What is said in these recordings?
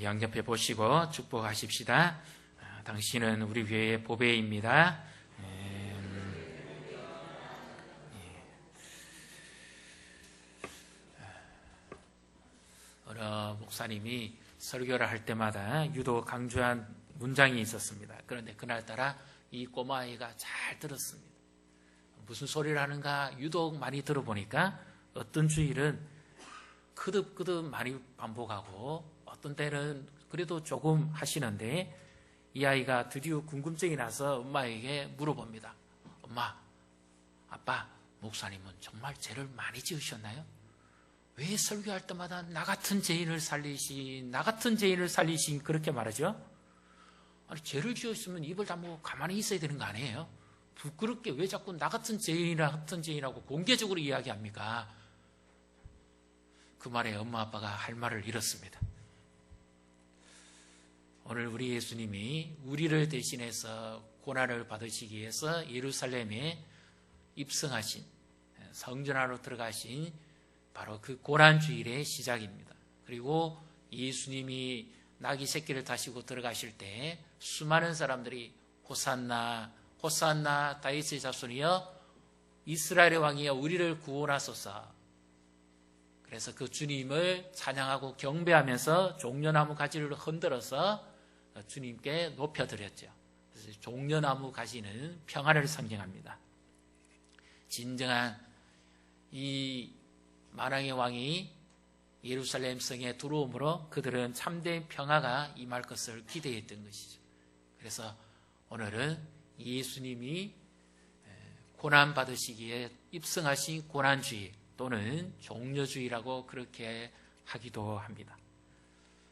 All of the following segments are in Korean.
양옆에 보시고 축복하십시다. 당신은 우리 교회의 보배입니다. 어느 목사님이 설교를 할 때마다 유독 강조한 문장이 있었습니다. 그런데 그날따라 이 꼬마아이가 잘 들었습니다. 무슨 소리를 하는가 유독 많이 들어보니까 어떤 주일은 그득그득 많이 반복하고 어떤 때는 그래도 조금 하시는데 이 아이가 드디어 궁금증이 나서 엄마에게 물어봅니다. 엄마, 아빠, 목사님은 정말 죄를 많이 지으셨나요? 왜 설교할 때마다 나 같은 죄인을 살리신 그렇게 말하죠? 아니, 죄를 지었으면 입을 다물고 가만히 있어야 되는 거 아니에요? 부끄럽게 왜 자꾸 나 같은 죄인이라고 공개적으로 이야기합니까? 그 말에 엄마 아빠가 할 말을 잃었습니다. 오늘 우리 예수님이 우리를 대신해서 고난을 받으시기 위해서 예루살렘에 입성하신, 성전 안으로 들어가신 바로 그 고난주일의 시작입니다. 그리고 예수님이 나귀 새끼를 타시고 들어가실 때 수많은 사람들이 호산나 호산나 다윗의 자손이여 이스라엘의 왕이여 우리를 구원하소서. 그래서 그 주님을 찬양하고 경배하면서 종려나무 가지를 흔들어서 주님께 높여드렸죠. 그래서 종려나무 가지는 평안을 상징합니다. 진정한 이 만왕의 왕이 예루살렘 성에 들어오므로 그들은 참된 평화가 임할 것을 기대했던 것이죠. 그래서 오늘은 예수님이 고난받으시기에 입성하신 고난주의 또는 종려주의라고 그렇게 하기도 합니다.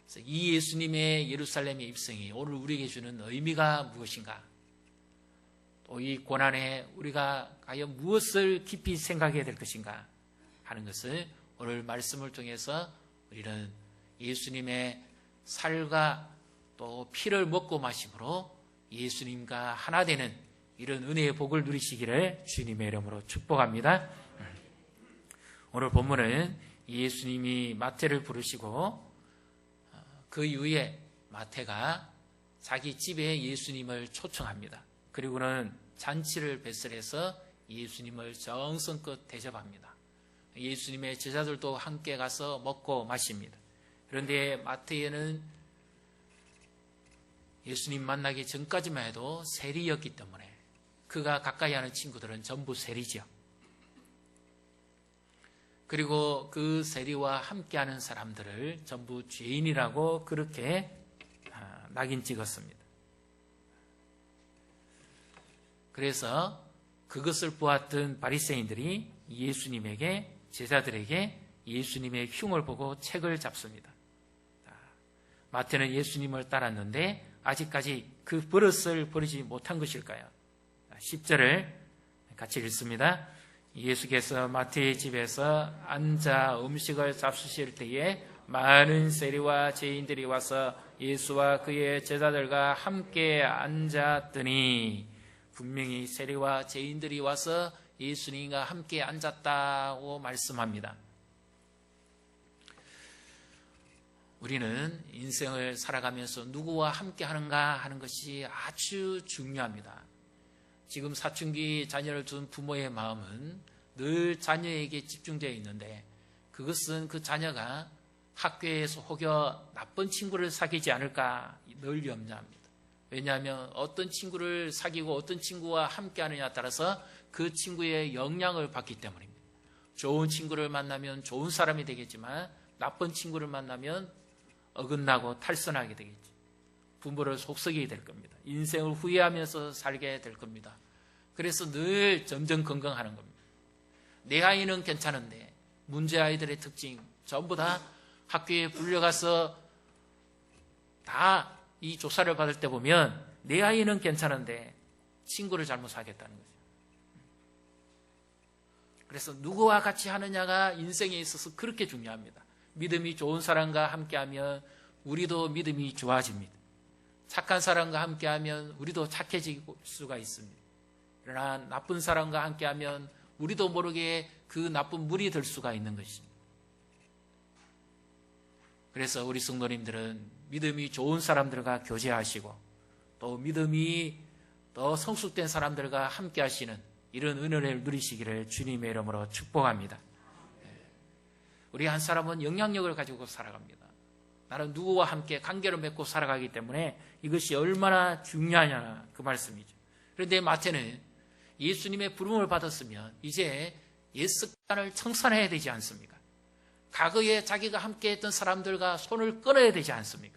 그래서 이 예수님의 예루살렘의 입성이 오늘 우리에게 주는 의미가 무엇인가? 또 이 고난에 우리가 과연 무엇을 깊이 생각해야 될 것인가 하는 것을 오늘 말씀을 통해서 우리는 예수님의 살과 또 피를 먹고 마심으로 예수님과 하나 되는 이런 은혜의 복을 누리시기를 주님의 이름으로 축복합니다. 오늘 본문은 예수님이 마태를 부르시고 그 이후에 마태가 자기 집에 예수님을 초청합니다. 그리고는 잔치를 배설해서 예수님을 정성껏 대접합니다. 예수님의 제자들도 함께 가서 먹고 마십니다. 그런데 마태에는 예수님 만나기 전까지만 해도 세리였기 때문에 그가 가까이 하는 친구들은 전부 세리죠. 그리고 그 세리와 함께하는 사람들을 전부 죄인이라고 그렇게 낙인 찍었습니다. 그래서 그것을 보았던 바리새인들이 예수님에게 제자들에게 예수님의 흉을 보고 책을 잡습니다. 마태는 예수님을 따랐는데 아직까지 그 버릇을 버리지 못한 것일까요? 10절을 같이 읽습니다. 예수께서 마태의 집에서 앉아 음식을 잡수실 때에 많은 세리와 죄인들이 와서 예수와 그의 제자들과 함께 앉았더니, 분명히 세리와 죄인들이 와서 예수님과 함께 앉았다고 말씀합니다. 우리는 인생을 살아가면서 누구와 함께 하는가 하는 것이 아주 중요합니다. 지금 사춘기 자녀를 둔 부모의 마음은 늘 자녀에게 집중되어 있는데 그것은 그 자녀가 학교에서 혹여 나쁜 친구를 사귀지 않을까 늘 염려합니다. 왜냐하면 어떤 친구를 사귀고 어떤 친구와 함께 하느냐에 따라서 그 친구의 영향을 받기 때문입니다. 좋은 친구를 만나면 좋은 사람이 되겠지만 나쁜 친구를 만나면 어긋나고 탈선하게 되겠죠. 부모를 속썩이게 될 겁니다. 인생을 후회하면서 살게 될 겁니다. 그래서 늘 점정건강하는 겁니다. 내 아이는 괜찮은데 문제 아이들의 특징 전부 다 학교에 불려가서 다 이 조사를 받을 때 보면 내 아이는 괜찮은데 친구를 잘못 사귀었다는 거죠. 그래서 누구와 같이 하느냐가 인생에 있어서 그렇게 중요합니다. 믿음이 좋은 사람과 함께하면 우리도 믿음이 좋아집니다. 착한 사람과 함께하면 우리도 착해질 수가 있습니다. 그러나 나쁜 사람과 함께하면 우리도 모르게 그 나쁜 물이 될 수가 있는 것입니다. 그래서 우리 성도님들은 믿음이 좋은 사람들과 교제하시고 또 믿음이 더 성숙된 사람들과 함께 하시는 이런 은혜를 누리시기를 주님의 이름으로 축복합니다. 우리 한 사람은 영향력을 가지고 살아갑니다. 나는 누구와 함께 관계를 맺고 살아가기 때문에 이것이 얼마나 중요하냐 그 말씀이죠. 그런데 마태는 예수님의 부름을 받았으면 이제 옛 습관을 청산해야 되지 않습니까? 과거에 자기가 함께했던 사람들과 손을 끊어야 되지 않습니까?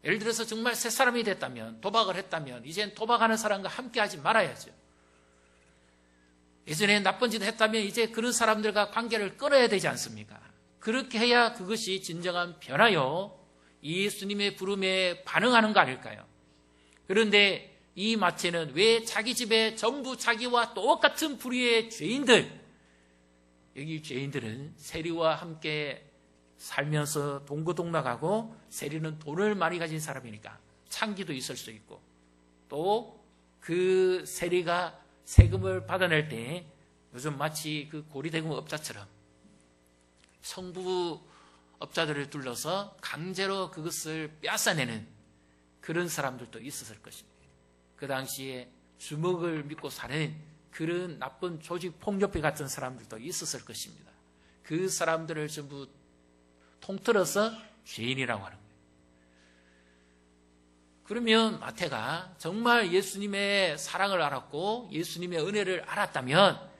예를 들어서 정말 새 사람이 됐다면, 도박을 했다면 이젠 도박하는 사람과 함께하지 말아야죠. 예전에 나쁜 짓을 했다면 이제 그런 사람들과 관계를 끊어야 되지 않습니까? 그렇게 해야 그것이 진정한 변화요 예수님의 부름에 반응하는 거 아닐까요? 그런데 이 마태는 왜 자기 집에 전부 자기와 똑같은 부류의 죄인들, 여기 죄인들은 세리와 함께 살면서 동거동락하고 세리는 돈을 많이 가진 사람이니까 창기도 있을 수 있고 또 그 세리가 세금을 받아낼 때 요즘 마치 그 고리대금 업자처럼 청부업자들을 둘러서 강제로 그것을 빼앗아내는 그런 사람들도 있었을 것입니다. 그 당시에 주먹을 믿고 사는 그런 나쁜 조직 폭력배 같은 사람들도 있었을 것입니다. 그 사람들을 전부 통틀어서 죄인이라고 하는 거예요. 그러면 마태가 정말 예수님의 사랑을 알았고 예수님의 은혜를 알았다면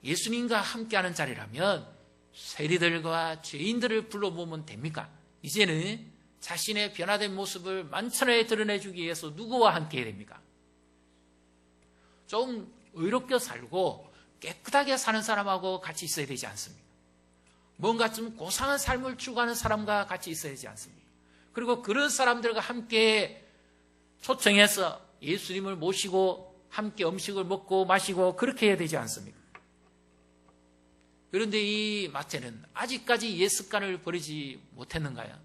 예수님과 함께하는 자리라면 세리들과 죄인들을 불러 모으면 됩니까? 이제는 자신의 변화된 모습을 만천하에 드러내주기 위해서 누구와 함께 해야 됩니까? 좀 의롭게 살고 깨끗하게 사는 사람하고 같이 있어야 되지 않습니까? 뭔가 좀 고상한 삶을 추구하는 사람과 같이 있어야 되지 않습니까? 그리고 그런 사람들과 함께 초청해서 예수님을 모시고 함께 음식을 먹고 마시고 그렇게 해야 되지 않습니까? 그런데 이 마태는 아직까지 옛 습관을 버리지 못했는가요?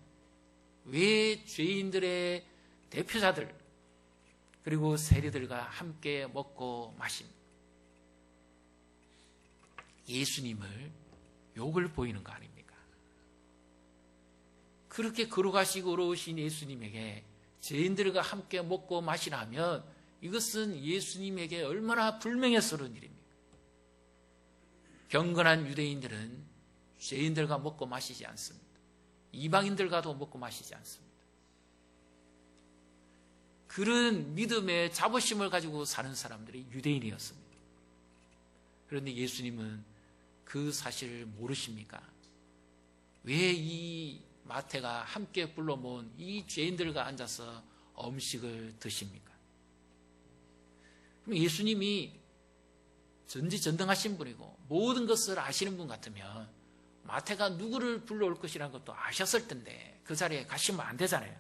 왜 죄인들의 대표자들 그리고 세리들과 함께 먹고 마십니까? 예수님을 욕을 보이는 거 아닙니까? 그렇게 걸어가시고 어려우신 예수님에게 죄인들과 함께 먹고 마시라 하면 이것은 예수님에게 얼마나 불명예스러운 일입니까? 경건한 유대인들은 죄인들과 먹고 마시지 않습니다. 이방인들과도 먹고 마시지 않습니다. 그런 믿음의 자부심을 가지고 사는 사람들이 유대인이었습니다. 그런데 예수님은 그 사실을 모르십니까? 왜 이 마태가 함께 불러 모은 이 죄인들과 앉아서 음식을 드십니까? 그럼 예수님이 전지전능하신 분이고 모든 것을 아시는 분 같으면 마태가 누구를 불러올 것이라는 것도 아셨을 텐데 그 자리에 가시면 안 되잖아요.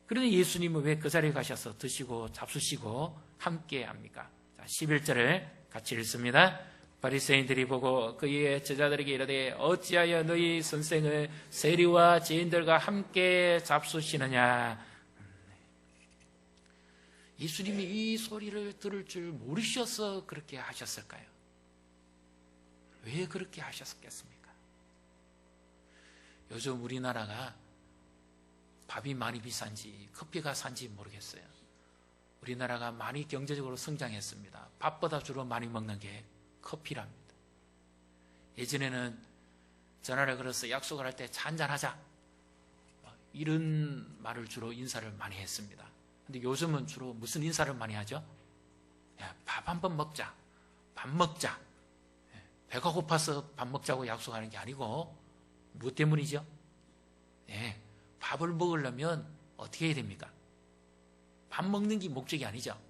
그런데 예수님은 왜 그 자리에 가셔서 드시고 잡수시고 함께 합니까? 자, 11절을 같이 읽습니다. 바리새인들이 보고 그의 제자들에게 이르되 어찌하여 너희 선생을 세리와 죄인들과 함께 잡수시느냐. 예수님이 이 소리를 들을 줄 모르셔서 그렇게 하셨을까요? 왜 그렇게 하셨겠습니까? 요즘 우리나라가 밥이 많이 비싼지 커피가 싼지 모르겠어요. 우리나라가 많이 경제적으로 성장했습니다. 밥보다 주로 많이 먹는 게 커피랍니다. 예전에는 전화를 걸어서 약속을 할 때 차 한잔 하자 이런 말을 주로 인사를 많이 했습니다. 근데 요즘은 주로 무슨 인사를 많이 하죠? 밥 한번 먹자, 밥 먹자. 배가 고파서 밥 먹자고 약속하는 게 아니고 무엇 때문이죠? 밥을 먹으려면 어떻게 해야 됩니까? 밥 먹는 게 목적이 아니죠.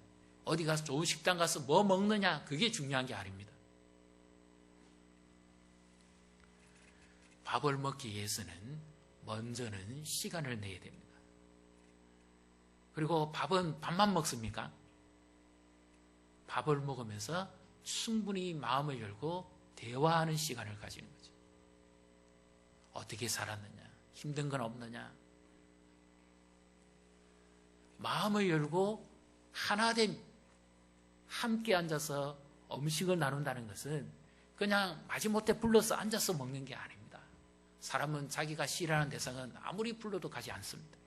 어디 가서 좋은 식당 가서 뭐 먹느냐 그게 중요한 게 아닙니다. 밥을 먹기 위해서는 먼저는 시간을 내야 됩니다. 그리고 밥은 밥만 먹습니까? 밥을 먹으면서 충분히 마음을 열고 대화하는 시간을 가지는 거죠. 어떻게 살았느냐? 힘든 건 없느냐? 마음을 열고 하나됨 함께 앉아서 음식을 나눈다는 것은 그냥 마지못해 불러서 앉아서 먹는 게 아닙니다. 사람은 자기가 싫어하는 대상은 아무리 불러도 가지 않습니다.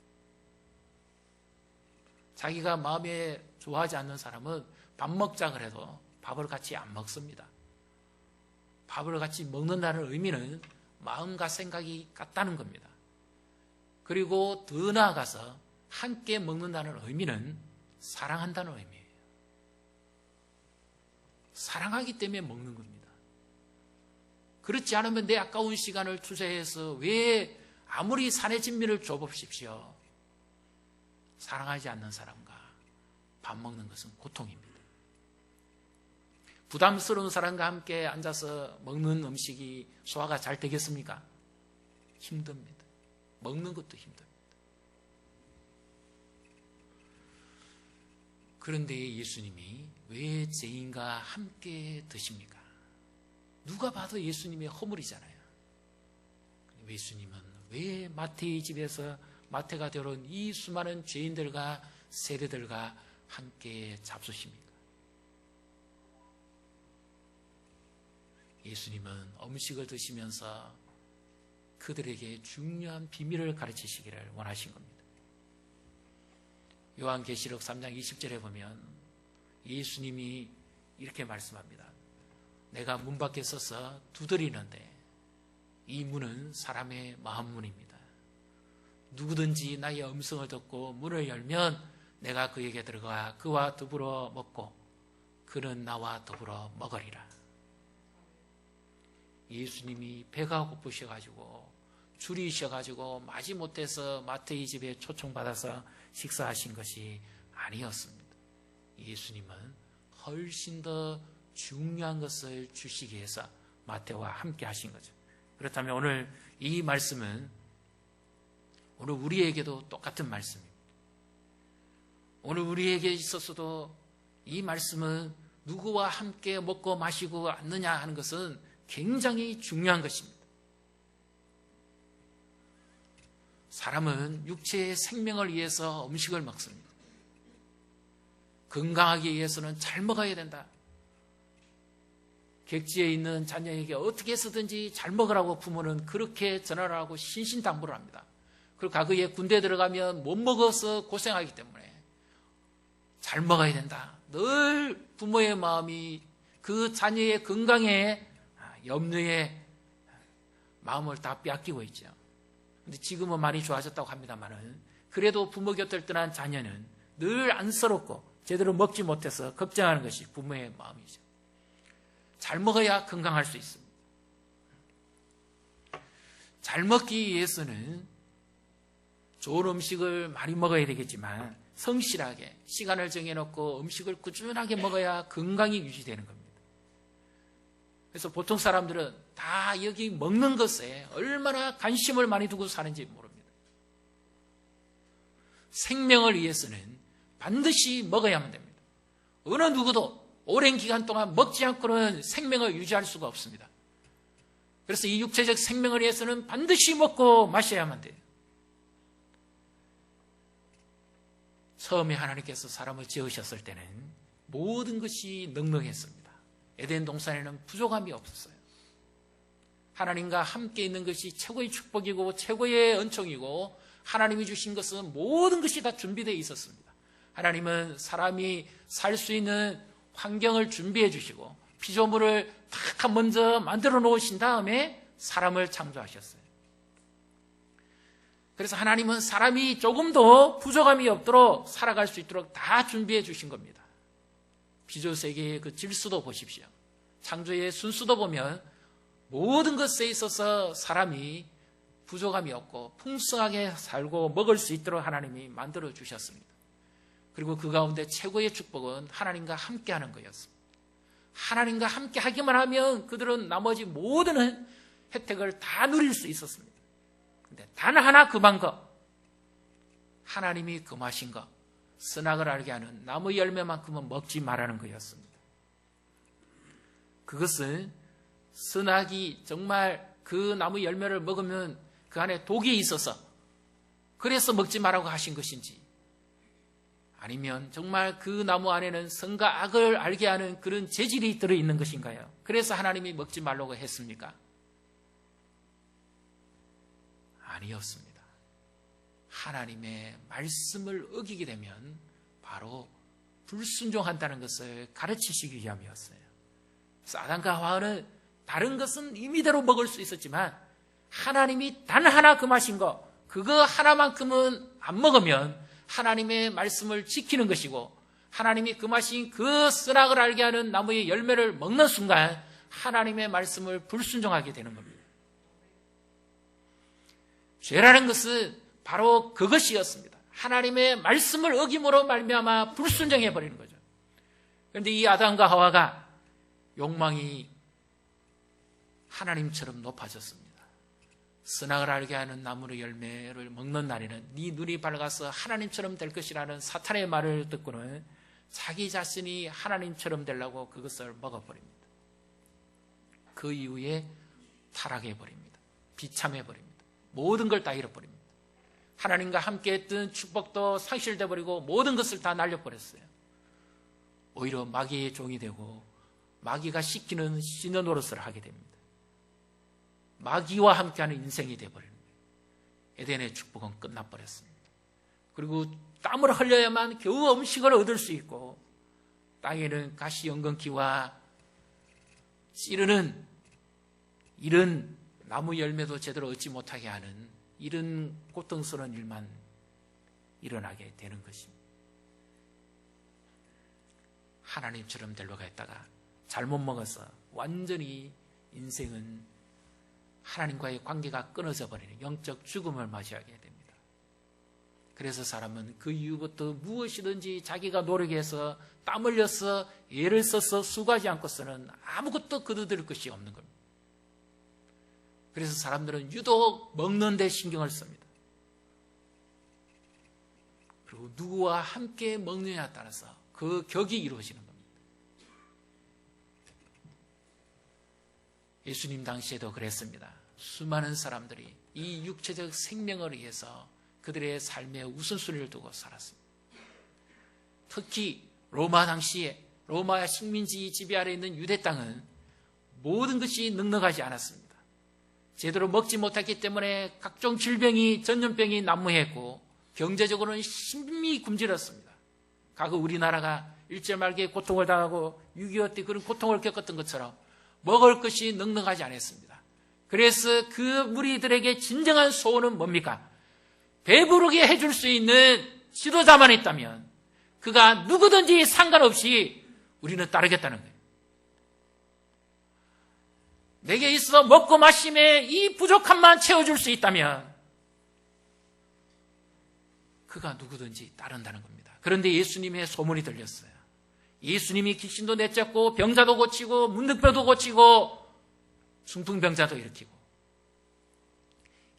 자기가 마음에 좋아하지 않는 사람은 밥 먹자 그래도 밥을 같이 안 먹습니다. 밥을 같이 먹는다는 의미는 마음과 생각이 같다는 겁니다. 그리고 더 나아가서 함께 먹는다는 의미는 사랑한다는 의미예요. 사랑하기 때문에 먹는 겁니다. 그렇지 않으면 내 아까운 시간을 투자해서 왜 아무리 산의 진미를 줘보십시오. 사랑하지 않는 사람과 밥 먹는 것은 고통입니다. 부담스러운 사람과 함께 앉아서 먹는 음식이 소화가 잘 되겠습니까? 힘듭니다. 먹는 것도 힘듭니다. 그런데 예수님이 왜 죄인과 함께 드십니까? 누가 봐도 예수님의 허물이잖아요. 예수님은 왜 마태의 집에서 마태가 데려온 이 수많은 죄인들과 세리들과 함께 잡수십니까? 예수님은 음식을 드시면서 그들에게 중요한 비밀을 가르치시기를 원하신 겁니다. 요한계시록 3장 20절에 보면 예수님이 이렇게 말씀합니다. 내가 문 밖에 서서 두드리는데 이 문은 사람의 마음 문입니다. 누구든지 나의 음성을 듣고 문을 열면 내가 그에게 들어가 그와 더불어 먹고 그는 나와 더불어 먹으리라. 예수님이 배가 고프셔가지고 줄이셔가지고 마지못해서 마태의 집에 초청받아서 식사하신 것이 아니었습니다. 예수님은 훨씬 더 중요한 것을 주시기 위해서 마태와 함께 하신 거죠. 그렇다면 오늘 이 말씀은 오늘 우리에게도 똑같은 말씀입니다. 오늘 우리에게 있어서도 이 말씀은 누구와 함께 먹고 마시고 앉느냐 하는 것은 굉장히 중요한 것입니다. 사람은 육체의 생명을 위해서 음식을 먹습니다. 건강하기 위해서는 잘 먹어야 된다. 객지에 있는 자녀에게 어떻게 해서든지 잘 먹으라고 부모는 그렇게 전화를 하고 신신당부를 합니다. 그리고 과거에 군대 들어가면 못 먹어서 고생하기 때문에 잘 먹어야 된다. 늘 부모의 마음이 그 자녀의 건강에 염려에 마음을 다 빼앗기고 있죠. 근데 지금은 많이 좋아졌다고 합니다만은 그래도 부모 곁을 떠난 자녀는 늘 안쓰럽고 제대로 먹지 못해서 걱정하는 것이 부모의 마음이죠. 잘 먹어야 건강할 수 있습니다. 잘 먹기 위해서는 좋은 음식을 많이 먹어야 되겠지만 성실하게 시간을 정해놓고 음식을 꾸준하게 먹어야 건강이 유지되는 겁니다. 그래서 보통 사람들은 다 여기 먹는 것에 얼마나 관심을 많이 두고 사는지 모릅니다. 생명을 위해서는 반드시 먹어야만 됩니다. 어느 누구도 오랜 기간 동안 먹지 않고는 생명을 유지할 수가 없습니다. 그래서 이 육체적 생명을 위해서는 반드시 먹고 마셔야만 돼요. 처음에 하나님께서 사람을 지으셨을 때는 모든 것이 넉넉했습니다. 에덴 동산에는 부족함이 없었어요. 하나님과 함께 있는 것이 최고의 축복이고 최고의 은총이고 하나님이 주신 것은 모든 것이 다 준비되어 있었습니다. 하나님은 사람이 살 수 있는 환경을 준비해 주시고 피조물을 다 먼저 만들어 놓으신 다음에 사람을 창조하셨어요. 그래서 하나님은 사람이 조금도 부족함이 없도록 살아갈 수 있도록 다 준비해 주신 겁니다. 피조세계의 그 질서도 보십시오. 창조의 순수도 보면 모든 것에 있어서 사람이 부족함이 없고 풍성하게 살고 먹을 수 있도록 하나님이 만들어 주셨습니다. 그리고 그 가운데 최고의 축복은 하나님과 함께하는 거였습니다. 하나님과 함께 하기만 하면 그들은 나머지 모든 혜택을 다 누릴 수 있었습니다. 그런데 단 하나 금한 것, 하나님이 금하신 것, 선악을 알게 하는 나무 열매만큼은 먹지 말라는 거였습니다. 그것은 선악이 정말 그 나무 열매를 먹으면 그 안에 독이 있어서 그래서 먹지 말라고 하신 것인지, 아니면 정말 그 나무 안에는 선과 악을 알게 하는 그런 재질이 들어있는 것인가요? 그래서 하나님이 먹지 말라고 했습니까? 아니었습니다. 하나님의 말씀을 어기게 되면 바로 불순종한다는 것을 가르치시기 위함이었어요. 사단과 하와는 다른 것은 임의대로 먹을 수 있었지만 하나님이 단 하나 금하신 것, 그거 하나만큼은 안 먹으면 하나님의 말씀을 지키는 것이고, 하나님이 금하신 그 선악을 알게 하는 나무의 열매를 먹는 순간 하나님의 말씀을 불순종하게 되는 겁니다. 죄라는 것은 바로 그것이었습니다. 하나님의 말씀을 어김으로 말미암아 불순종해 버리는 거죠. 그런데 이 아담과 하와가 욕망이 하나님처럼 높아졌습니다. 선악을 알게 하는 나무의 열매를 먹는 날에는 네 눈이 밝아서 하나님처럼 될 것이라는 사탄의 말을 듣고는 자기 자신이 하나님처럼 되려고 그것을 먹어버립니다. 그 이후에 타락해버립니다. 비참해버립니다. 모든 걸 다 잃어버립니다. 하나님과 함께했던 축복도 상실돼버리고 모든 것을 다 날려버렸어요. 오히려 마귀의 종이 되고 마귀가 시키는 신의 노릇을 하게 됩니다. 마귀와 함께하는 인생이 되어버리는 거예요. 에덴의 축복은 끝나버렸습니다. 그리고 땀을 흘려야만 겨우 음식을 얻을 수 있고, 땅에는 가시연근기와 찌르는 이런 나무 열매도 제대로 얻지 못하게 하는 이런 고통스러운 일만 일어나게 되는 것입니다. 하나님처럼 되려고 했다가 잘못 먹어서 완전히 인생은 하나님과의 관계가 끊어져 버리는 영적 죽음을 맞이하게 됩니다. 그래서 사람은 그 이후부터 무엇이든지 자기가 노력해서 땀 흘려서 애를 써서 수고하지 않고서는 아무것도 거두들 것이 없는 겁니다. 그래서 사람들은 유독 먹는 데 신경을 씁니다. 그리고 누구와 함께 먹느냐에 따라서 그 격이 이루어지는 겁니다. 예수님 당시에도 그랬습니다. 수많은 사람들이 이 육체적 생명을 위해서 그들의 삶에 우선순위를 두고 살았습니다. 특히 로마 당시에 로마 식민지 지배 아래 있는 유대 땅은 모든 것이 넉넉하지 않았습니다. 제대로 먹지 못했기 때문에 각종 질병이 전염병이 난무했고 경제적으로는 심히 굶주렸습니다. 과거 우리나라가 일제말기에 고통을 당하고 6.25 때 그런 고통을 겪었던 것처럼 먹을 것이 넉넉하지 않았습니다. 그래서 그 무리들에게 진정한 소원은 뭡니까? 배부르게 해줄 수 있는 지도자만 있다면 그가 누구든지 상관없이 우리는 따르겠다는 거예요. 내게 있어 먹고 마심에 이 부족함만 채워줄 수 있다면 그가 누구든지 따른다는 겁니다. 그런데 예수님의 소문이 들렸어요. 예수님이 귀신도 내쫓고 병자도 고치고 문득병도 고치고 중풍병자도 일으키고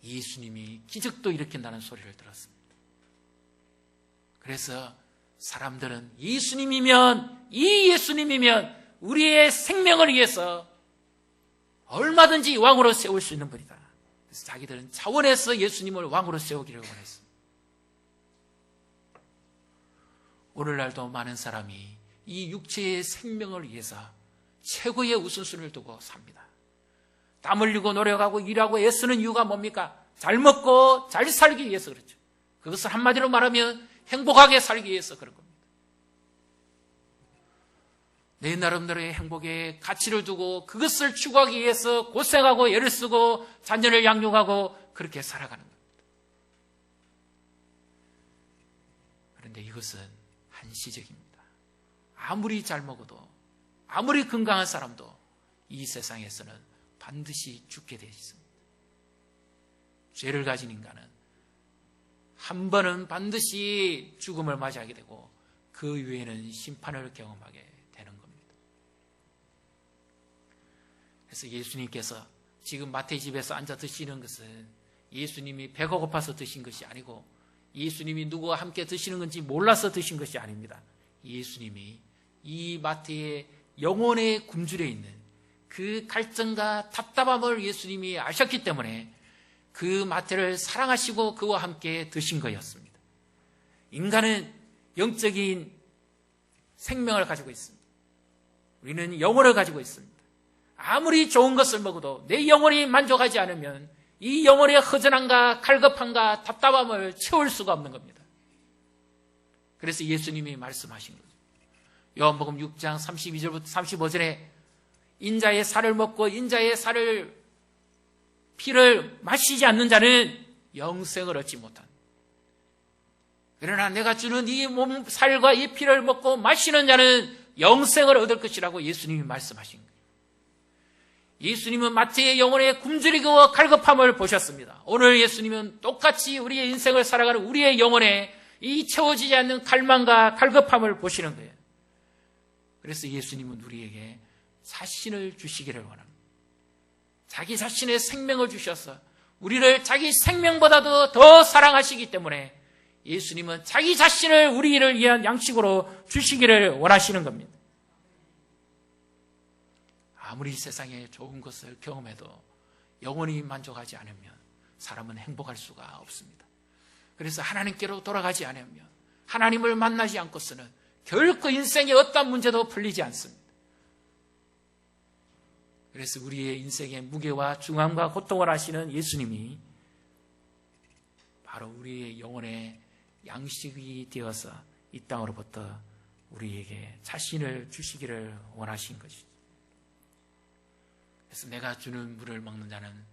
예수님이 기적도 일으킨다는 소리를 들었습니다. 그래서 사람들은 예수님이면 우리의 생명을 위해서 얼마든지 왕으로 세울 수 있는 분이다. 그래서 자기들은 차원에서 예수님을 왕으로 세우기를 원했습니다. 오늘날도 많은 사람이 이 육체의 생명을 위해서 최고의 우선순위를 두고 삽니다. 땀 흘리고 노력하고 일하고 애쓰는 이유가 뭡니까? 잘 먹고 잘 살기 위해서 그렇죠. 그것을 한마디로 말하면 행복하게 살기 위해서 그런 겁니다. 내 나름대로의 행복에 가치를 두고 그것을 추구하기 위해서 고생하고 애를 쓰고 자녀를 양육하고 그렇게 살아가는 겁니다. 그런데 이것은 한시적입니다. 아무리 잘 먹어도 아무리 건강한 사람도 이 세상에서는 반드시 죽게 되어 있습니다. 죄를 가진 인간은 한 번은 반드시 죽음을 맞이하게 되고 그 이후에는 심판을 경험하게 되는 겁니다. 그래서 예수님께서 지금 마태의 집에서 앉아 드시는 것은 예수님이 배가 고파서 드신 것이 아니고 예수님이 누구와 함께 드시는 건지 몰라서 드신 것이 아닙니다. 예수님이 이 마태의 영혼에 굶주려 있는 그 갈증과 답답함을 예수님이 아셨기 때문에 그 마태를 사랑하시고 그와 함께 드신 거였습니다. 인간은 영적인 생명을 가지고 있습니다. 우리는 영혼을 가지고 있습니다. 아무리 좋은 것을 먹어도 내 영혼이 만족하지 않으면 이 영혼의 허전함과 갈급함과 답답함을 채울 수가 없는 겁니다. 그래서 예수님이 말씀하신 거죠. 요한복음 6장 32절부터 35절에 인자의 살을 먹고 인자의 피를 마시지 않는 자는 영생을 얻지 못한다. 그러나 내가 주는 이 몸 살과 이 피를 먹고 마시는 자는 영생을 얻을 것이라고 예수님이 말씀하신 거예요. 예수님은 마태의 영혼의 굶주리고 갈급함을 보셨습니다. 오늘 예수님은 똑같이 우리의 인생을 살아가는 우리의 영혼에 이 채워지지 않는 갈망과 갈급함을 보시는 거예요. 그래서 예수님은 우리에게 자신을 주시기를 원합니다. 자기 자신의 생명을 주셔서 우리를 자기 생명보다도 더 사랑하시기 때문에 예수님은 자기 자신을 우리를 위한 양식으로 주시기를 원하시는 겁니다. 아무리 세상에 좋은 것을 경험해도 영원히 만족하지 않으면 사람은 행복할 수가 없습니다. 그래서 하나님께로 돌아가지 않으면 하나님을 만나지 않고서는 결코 인생의 어떤 문제도 풀리지 않습니다. 그래서 우리의 인생의 무게와 중함과 고통을 하시는 예수님이 바로 우리의 영혼의 양식이 되어서 이 땅으로부터 우리에게 자신을 주시기를 원하신 것이죠. 그래서 내가 주는 물을 먹는 자는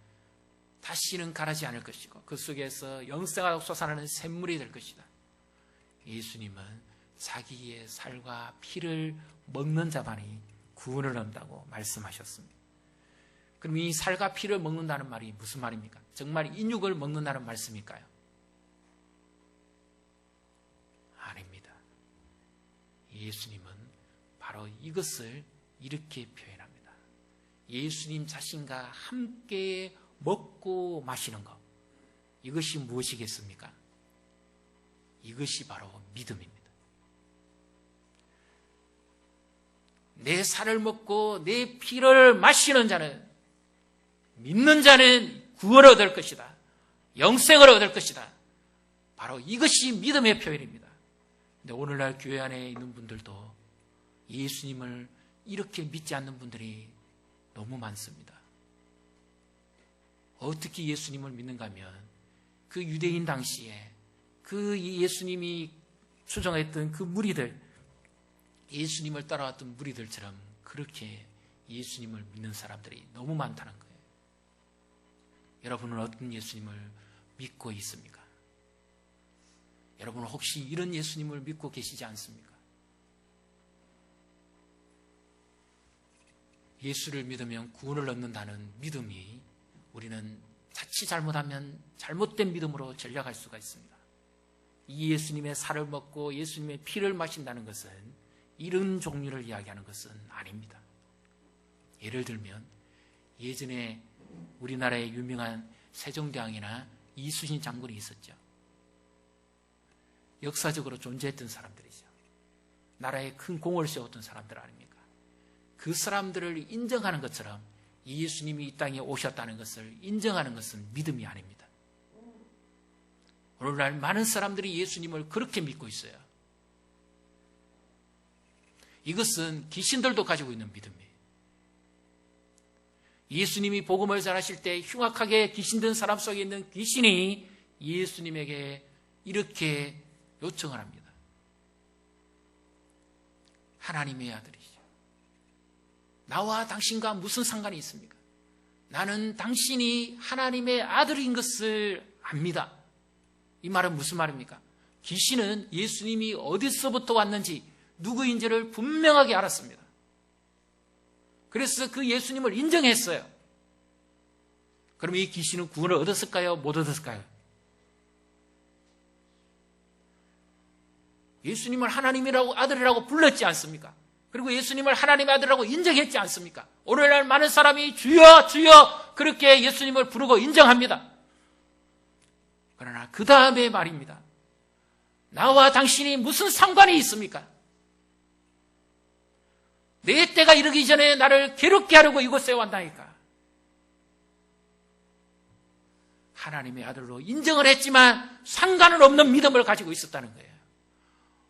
다시는 가라지 않을 것이고 그 속에서 영생하고 솟아나는 샘물이 될 것이다. 예수님은 자기의 살과 피를 먹는 자만이 구원을 얻는다고 말씀하셨습니다. 그럼 이 살과 피를 먹는다는 말이 무슨 말입니까? 정말 인육을 먹는다는 말씀일까요? 아닙니다. 예수님은 바로 이것을 이렇게 표현합니다. 예수님 자신과 함께 먹고 마시는 것. 이것이 무엇이겠습니까? 이것이 바로 믿음입니다. 내 살을 먹고 내 피를 마시는 자는, 믿는 자는 구원을 얻을 것이다. 영생을 얻을 것이다. 바로 이것이 믿음의 표현입니다. 근데 오늘날 교회 안에 있는 분들도 예수님을 이렇게 믿지 않는 분들이 너무 많습니다. 어떻게 예수님을 믿는가 하면 그 유대인 당시에 그 예수님이 추종했던 그 무리들, 예수님을 따라왔던 무리들처럼 그렇게 예수님을 믿는 사람들이 너무 많다는 거예요. 여러분은 어떤 예수님을 믿고 있습니까? 여러분은 혹시 이런 예수님을 믿고 계시지 않습니까? 예수를 믿으면 구원을 얻는다는 믿음이 우리는 자칫 잘못하면 잘못된 믿음으로 전락할 수가 있습니다. 이 예수님의 살을 먹고 예수님의 피를 마신다는 것은 이런 종류를 이야기하는 것은 아닙니다. 예를 들면 예전에 우리나라에 유명한 세종대왕이나 이순신 장군이 있었죠. 역사적으로 존재했던 사람들이죠. 나라에 큰 공을 세웠던 사람들 아닙니까? 그 사람들을 인정하는 것처럼 예수님이 이 땅에 오셨다는 것을 인정하는 것은 믿음이 아닙니다. 오늘날 많은 사람들이 예수님을 그렇게 믿고 있어요. 이것은 귀신들도 가지고 있는 믿음이에요. 예수님이 복음을 전하실 때 흉악하게 귀신든 사람 속에 있는 귀신이 예수님에게 이렇게 요청을 합니다. 하나님의 아들이죠. 나와 당신과 무슨 상관이 있습니까? 나는 당신이 하나님의 아들인 것을 압니다. 이 말은 무슨 말입니까? 귀신은 예수님이 어디서부터 왔는지 누구인지를 분명하게 알았습니다. 그래서 그 예수님을 인정했어요. 그럼 이 귀신은 구원을 얻었을까요? 못 얻었을까요? 예수님을 하나님이라고 아들이라고 불렀지 않습니까? 그리고 예수님을 하나님의 아들이라고 인정했지 않습니까? 오늘날 많은 사람이 주여 주여 그렇게 예수님을 부르고 인정합니다. 그러나 그 다음에 말입니다. 나와 당신이 무슨 상관이 있습니까? 내 때가 이르기 전에 나를 괴롭게 하려고 이곳에 왔다니까. 하나님의 아들로 인정을 했지만 상관은 없는 믿음을 가지고 있었다는 거예요.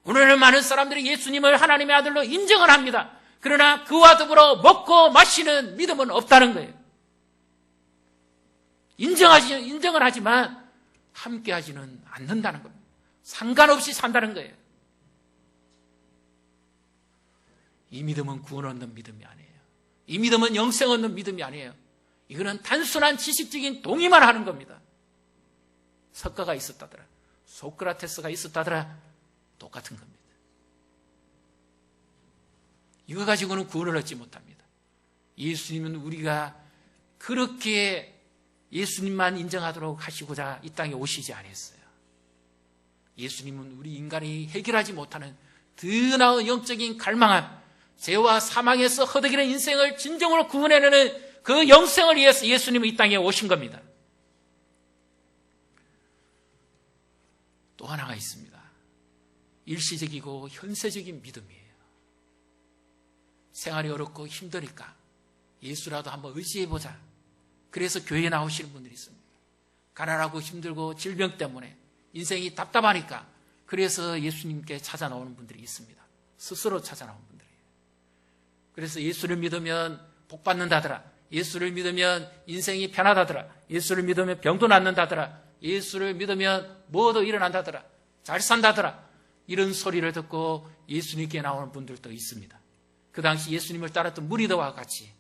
오늘은 많은 사람들이 예수님을 하나님의 아들로 인정을 합니다. 그러나 그와 더불어 먹고 마시는 믿음은 없다는 거예요. 인정을 하지만 함께 하지는 않는다는 겁니다. 상관없이 산다는 거예요. 이 믿음은 구원 얻는 믿음이 아니에요. 이 믿음은 영생 얻는 믿음이 아니에요. 이거는 단순한 지식적인 동의만 하는 겁니다. 석가가 있었다더라, 소크라테스가 있었다더라, 똑같은 겁니다. 이거 가지고는 구원을 얻지 못합니다. 예수님은 우리가 그렇게 예수님만 인정하도록 하시고자 이 땅에 오시지 않았어요. 예수님은 우리 인간이 해결하지 못하는 더 나은 영적인 갈망함, 죄와 사망에서 허덕이는 인생을 진정으로 구원해내는 그 영생을 위해서 예수님은 이 땅에 오신 겁니다. 또 하나가 있습니다. 일시적이고 현세적인 믿음이에요. 생활이 어렵고 힘드니까 예수라도 한번 의지해보자. 그래서 교회에 나오시는 분들이 있습니다. 가난하고 힘들고 질병 때문에 인생이 답답하니까 그래서 예수님께 찾아 나오는 분들이 있습니다. 스스로 찾아 나오는 분들이에요. 그래서 예수를 믿으면 복 받는다더라, 예수를 믿으면 인생이 편하다더라, 예수를 믿으면 병도 낫는다더라, 예수를 믿으면 뭐도 일어난다더라, 잘 산다더라, 이런 소리를 듣고 예수님께 나오는 분들도 있습니다. 그 당시 예수님을 따랐던 무리들과 같이.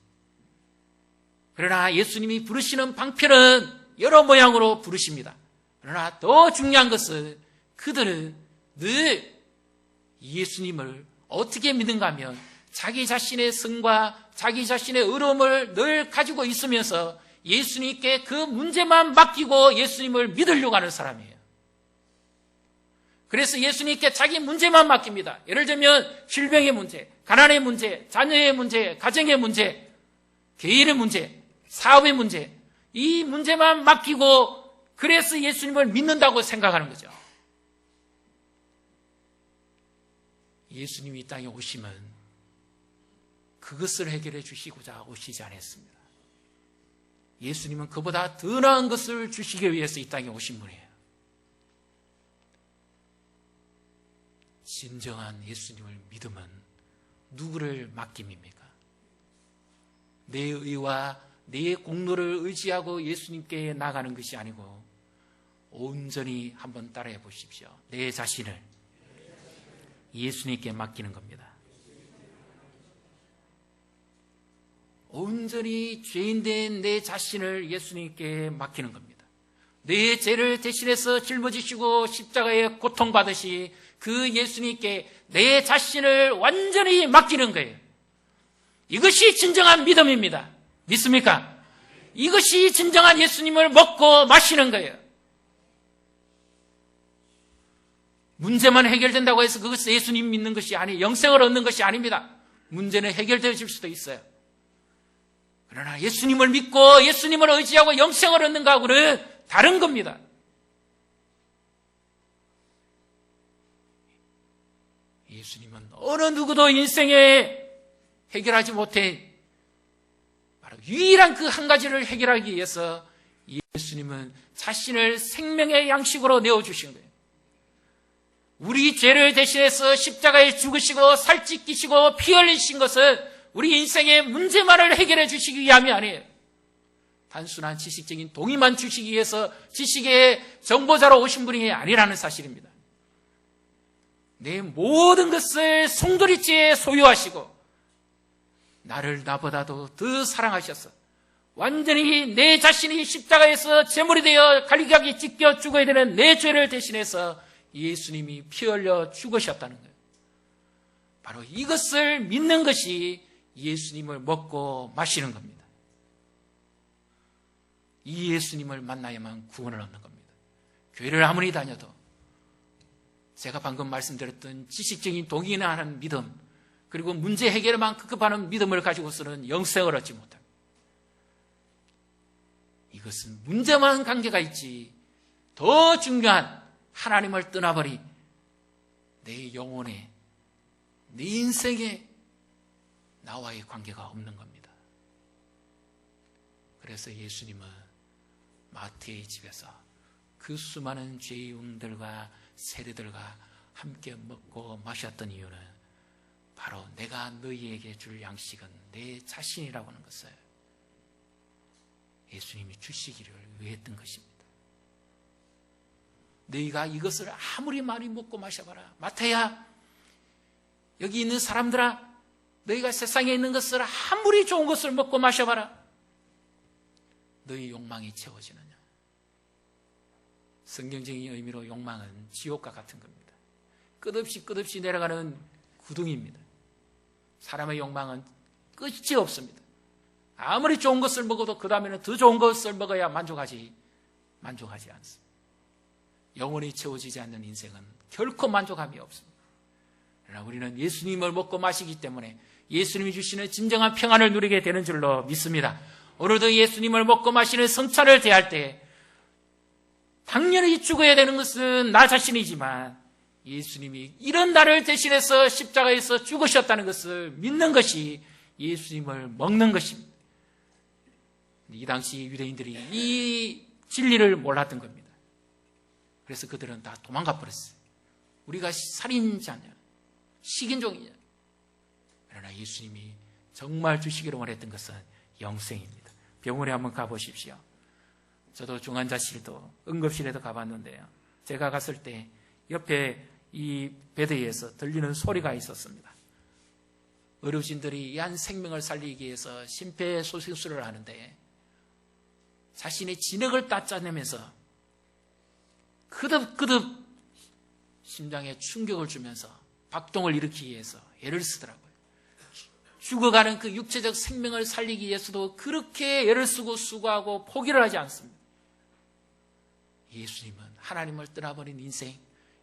그러나 예수님이 부르시는 방편은 여러 모양으로 부르십니다. 그러나 더 중요한 것은 그들은 늘 예수님을 어떻게 믿는가 하면 자기 자신의 성과 자기 자신의 의로움을 늘 가지고 있으면서 예수님께 그 문제만 맡기고 예수님을 믿으려고 하는 사람이에요. 그래서 예수님께 자기 문제만 맡깁니다. 예를 들면 질병의 문제, 가난의 문제, 자녀의 문제, 가정의 문제, 개인의 문제, 사업의 문제, 이 문제만 맡기고 그래서 예수님을 믿는다고 생각하는 거죠. 예수님이 이 땅에 오시면 그것을 해결해 주시고자 오시지 않았습니다. 예수님은 그보다 더 나은 것을 주시기 위해서 이 땅에 오신 분이에요. 진정한 예수님을 믿음은 누구를 맡김입니까? 내 의와 내 공로를 의지하고 예수님께 나가는 것이 아니고 온전히 한번 따라해 보십시오. 내 자신을 예수님께 맡기는 겁니다. 온전히 죄인된 내 자신을 예수님께 맡기는 겁니다. 내 죄를 대신해서 짊어지시고 십자가에 고통받으시 그 예수님께 내 자신을 완전히 맡기는 거예요. 이것이 진정한 믿음입니다. 믿습니까? 이것이 진정한 예수님을 먹고 마시는 거예요. 문제만 해결된다고 해서 그것은 예수님 믿는 것이 아니, 영생을 얻는 것이 아닙니다. 문제는 해결되어질 수도 있어요. 그러나 예수님을 믿고 예수님을 의지하고 영생을 얻는 것하고는 다른 겁니다. 예수님은 어느 누구도 인생에 해결하지 못해 바로 유일한 그 한 가지를 해결하기 위해서 예수님은 자신을 생명의 양식으로 내어주신 거예요. 우리 죄를 대신해서 십자가에 죽으시고 살찌끼시고 피 흘리신 것은 우리 인생의 문제만을 해결해 주시기 위함이 아니에요. 단순한 지식적인 동의만 주시기 위해서 지식의 정보자로 오신 분이 아니라는 사실입니다. 내 모든 것을 송두리째 소유하시고 나를 나보다도 더 사랑하셔서 완전히 내 자신이 십자가에서 제물이 되어 갈기하게 찢겨 죽어야 되는 내 죄를 대신해서 예수님이 피 흘려 죽으셨다는 거예요. 바로 이것을 믿는 것이 예수님을 먹고 마시는 겁니다. 이 예수님을 만나야만 구원을 얻는 겁니다. 교회를 아무리 다녀도 제가 방금 말씀드렸던 지식적인 동의나 하는 믿음, 그리고 문제 해결에만 급급하는 믿음을 가지고서는 영생을 얻지 못합니다. 이것은 문제만 관계가 있지 더 중요한 하나님을 떠나버린 내 영혼에, 내 인생에 나와의 관계가 없는 겁니다. 그래서 예수님은 마태의 집에서 그 수많은 죄인들과 세리들과 함께 먹고 마셨던 이유는 바로 내가 너희에게 줄 양식은 내 자신이라고 하는 것을 예수님이 주시기를 위했던 것입니다. 너희가 이것을 아무리 많이 먹고 마셔봐라. 마태야, 여기 있는 사람들아, 너희가 세상에 있는 것을 아무리 좋은 것을 먹고 마셔봐라. 너희 욕망이 채워지느냐. 성경적인 의미로 욕망은 지옥과 같은 겁니다. 끝없이 내려가는 구덩이입니다. 사람의 욕망은 끝이 없습니다. 아무리 좋은 것을 먹어도 그 다음에는 더 좋은 것을 먹어야 만족하지 않습니다. 영원히 채워지지 않는 인생은 결코 만족함이 없습니다. 그러나 우리는 예수님을 먹고 마시기 때문에 예수님이 주시는 진정한 평안을 누리게 되는 줄로 믿습니다. 오늘도 예수님을 먹고 마시는 성찬을 대할 때 당연히 죽어야 되는 것은 나 자신이지만 예수님이 이런 나를 대신해서 십자가에서 죽으셨다는 것을 믿는 것이 예수님을 먹는 것입니다. 이 당시 유대인들이 이 진리를 몰랐던 겁니다. 그래서 그들은 다 도망가 버렸어요. 우리가 살인자냐, 식인종이냐. 그러나 예수님이 정말 주시기를 원했던 것은 영생입니다. 병원에 한번 가보십시오. 저도 중환자실도 응급실에도 가봤는데요. 제가 갔을 때 옆에 이 베드에서 들리는 소리가 있었습니다. 의료진들이 이 한 생명을 살리기 위해서 심폐소생술을 하는데 자신의 진액을 따짜내면서 그득그득 심장에 충격을 주면서 박동을 일으키기 위해서 애를 쓰더라고요. 죽어가는 그 육체적 생명을 살리기 위해서도 그렇게 애를 쓰고 수고하고 포기를 하지 않습니다. 예수님은 하나님을 떠나버린 인생,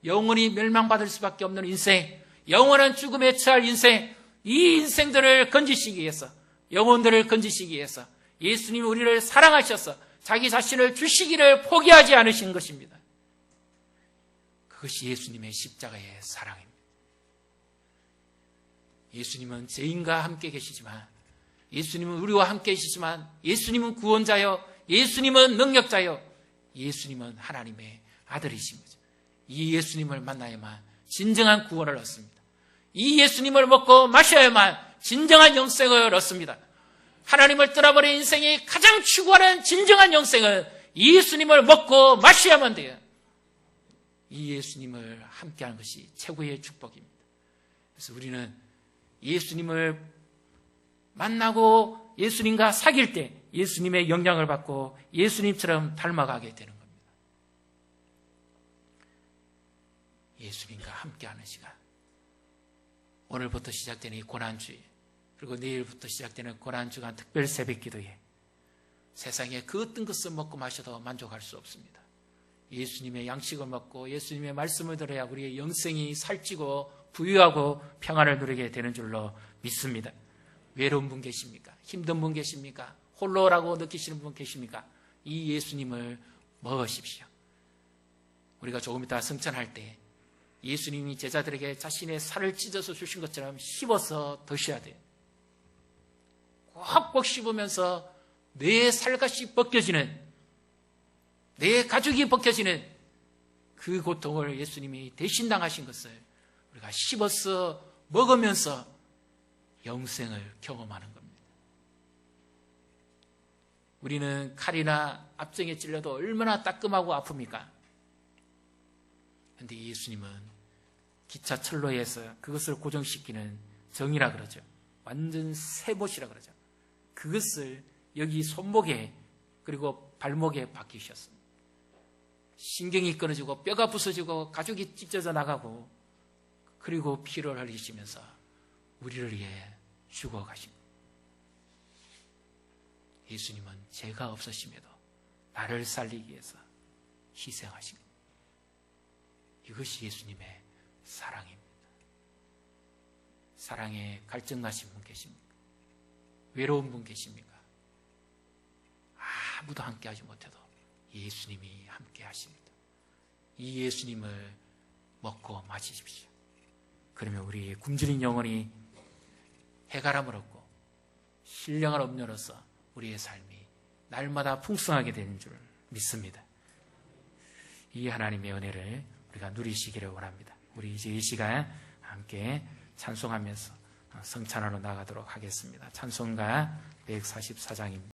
영원히 멸망받을 수밖에 없는 인생, 영원한 죽음에 처할 인생, 이 인생들을 건지시기 위해서, 영혼들을 건지시기 위해서 예수님이 우리를 사랑하셔서 자기 자신을 주시기를 포기하지 않으신 것입니다. 그것이 예수님의 십자가의 사랑입니다. 예수님은 죄인과 함께 계시지만, 예수님은 우리와 함께 계시지만, 예수님은 구원자요, 예수님은 능력자요, 예수님은 하나님의 아들이신 거죠. 이 예수님을 만나야만 진정한 구원을 얻습니다. 이 예수님을 먹고 마셔야만 진정한 영생을 얻습니다. 하나님을 떠나버린 인생이 가장 추구하는 진정한 영생은 예수님을 먹고 마셔야만 돼요. 이 예수님을 함께하는 것이 최고의 축복입니다. 그래서 우리는 예수님을 만나고 예수님과 사귈 때 예수님의 영향을 받고 예수님처럼 닮아가게 되는 겁니다. 예수님과 함께하는 시간, 오늘부터 시작되는 이 고난주일, 그리고 내일부터 시작되는 고난주간 특별 새벽기도에 세상에 그 어떤 것을 먹고 마셔도 만족할 수 없습니다. 예수님의 양식을 먹고 예수님의 말씀을 들어야 우리의 영생이 살찌고 부유하고 평안을 누리게 되는 줄로 믿습니다. 외로운 분 계십니까? 힘든 분 계십니까? 홀로라고 느끼시는 분 계십니까? 이 예수님을 먹으십시오. 우리가 조금 이따 성찬할 때 예수님이 제자들에게 자신의 살을 찢어서 주신 것처럼 씹어서 드셔야 돼요. 꼭꼭 씹으면서 내 살갗이 벗겨지는, 내 가죽이 벗겨지는 그 고통을 예수님이 대신 당하신 것을 우리가 씹어서 먹으면서 영생을 경험하는 겁니다. 우리는 칼이나 압정에 찔려도 얼마나 따끔하고 아픕니까? 그런데 예수님은 기차 철로에서 그것을 고정시키는 정이라 그러죠. 완전 세봇이라 그러죠. 그것을 여기 손목에 그리고 발목에 박히셨습니다. 신경이 끊어지고 뼈가 부서지고 가죽이 찢어져 나가고 그리고 피를 흘리시면서 우리를 위해 죽어가신 겁니다. 예수님은 죄가 없으심에도 나를 살리기 위해서 희생하신 겁니다. 이것이 예수님의 사랑입니다. 사랑에 갈증나신 분 계십니까? 외로운 분 계십니까? 아무도 함께하지 못해도 예수님이 함께하십니다. 이 예수님을 먹고 마시십시오. 그러면 우리의 굶주린 영혼이 해가람을 얻고 신령한 음료로서 우리의 삶이 날마다 풍성하게 되는 줄 믿습니다. 이 하나님의 은혜를 우리가 누리시기를 원합니다. 우리 이제 이 시간 함께 찬송하면서 성찬하러 나가도록 하겠습니다. 찬송가 144장입니다.